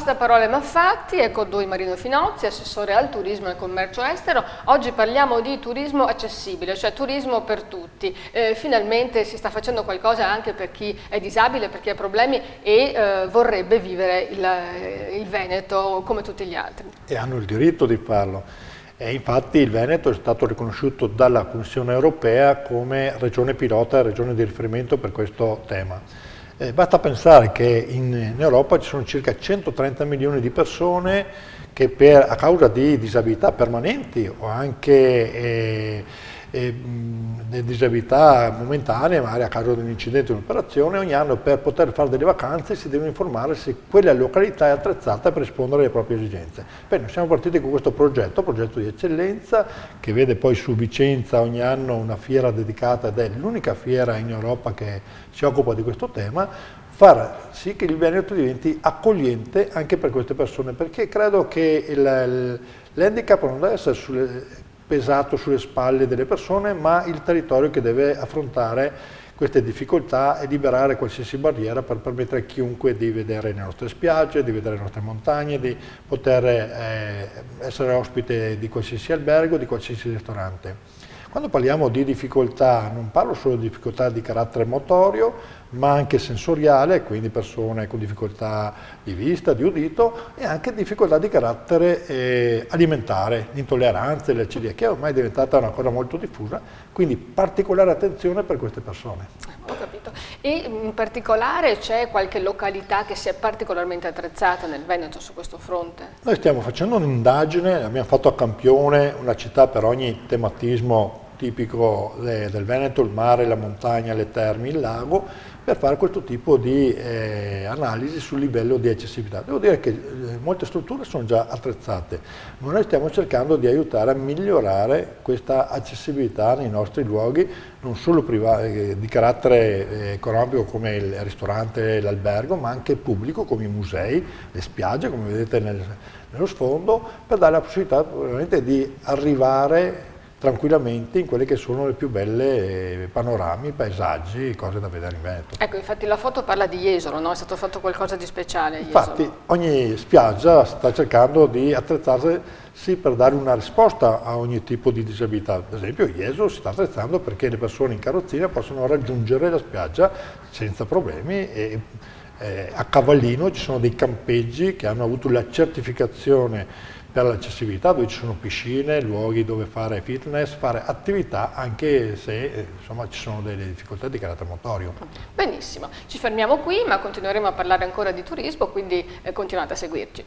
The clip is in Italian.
Basta parole ma fatti, è con noi Marino Finozzi, assessore al turismo e al commercio estero. Oggi parliamo di turismo accessibile, cioè turismo per tutti. Finalmente si sta facendo qualcosa anche per chi è disabile, per chi ha problemi e vorrebbe vivere il Veneto come tutti gli altri. E hanno il diritto di farlo. E infatti il Veneto è stato riconosciuto dalla Commissione europea come regione pilota, regione di riferimento per questo tema. Basta pensare che in Europa ci sono circa 130 milioni di persone che a causa di disabilità permanenti o anche disabilità momentanee, magari a causa di un incidente o un'operazione, ogni anno per poter fare delle vacanze si devono informare se quella località è attrezzata per rispondere alle proprie esigenze. Bene, siamo partiti con questo progetto di eccellenza, che vede poi su Vicenza ogni anno una fiera dedicata, ed è l'unica fiera in Europa che si occupa di questo tema, far sì che il Veneto diventi accogliente anche per queste persone, perché credo che l'handicap non deve essere pesato sulle spalle delle persone, ma il territorio che deve affrontare queste difficoltà e liberare qualsiasi barriera per permettere a chiunque di vedere le nostre spiagge, di vedere le nostre montagne, di poter essere ospite di qualsiasi albergo, di qualsiasi ristorante. Quando parliamo di difficoltà, non parlo solo di difficoltà di carattere motorio, ma anche sensoriale, quindi persone con difficoltà di vista, di udito, e anche difficoltà di carattere alimentare, l'intolleranza e la celiachia ormai è diventata una cosa molto diffusa, quindi particolare attenzione per queste persone. Ho capito. E in particolare c'è qualche località che sia particolarmente attrezzata nel Veneto su questo fronte? Noi stiamo facendo un'indagine, abbiamo fatto a Campione una città per ogni tematismo tipico del Veneto, il mare, la montagna, le terme, il lago, per fare questo tipo di analisi sul livello di accessibilità. Devo dire che molte strutture sono già attrezzate, ma noi stiamo cercando di aiutare a migliorare questa accessibilità nei nostri luoghi, non solo di carattere economico come il ristorante e l'albergo, ma anche pubblico come i musei, le spiagge, come vedete nello sfondo, per dare la possibilità veramente di arrivare tranquillamente in quelle che sono le più belle panorami, paesaggi, cose da vedere in Veneto. Ecco, infatti la foto parla di Jesolo, no? È stato fatto qualcosa di speciale a Infatti Jesolo. ogni spiaggia sta cercando di attrezzarsi per dare una risposta a ogni tipo di disabilità. Ad esempio Jesolo si sta attrezzando perché le persone in carrozzina possono raggiungere la spiaggia senza problemi e a Cavallino ci sono dei campeggi che hanno avuto la certificazione per l'accessibilità, dove ci sono piscine, luoghi dove fare fitness, fare attività, anche se insomma, ci sono delle difficoltà di carattere motorio. Benissimo, ci fermiamo qui, ma continueremo a parlare ancora di turismo, quindi continuate a seguirci.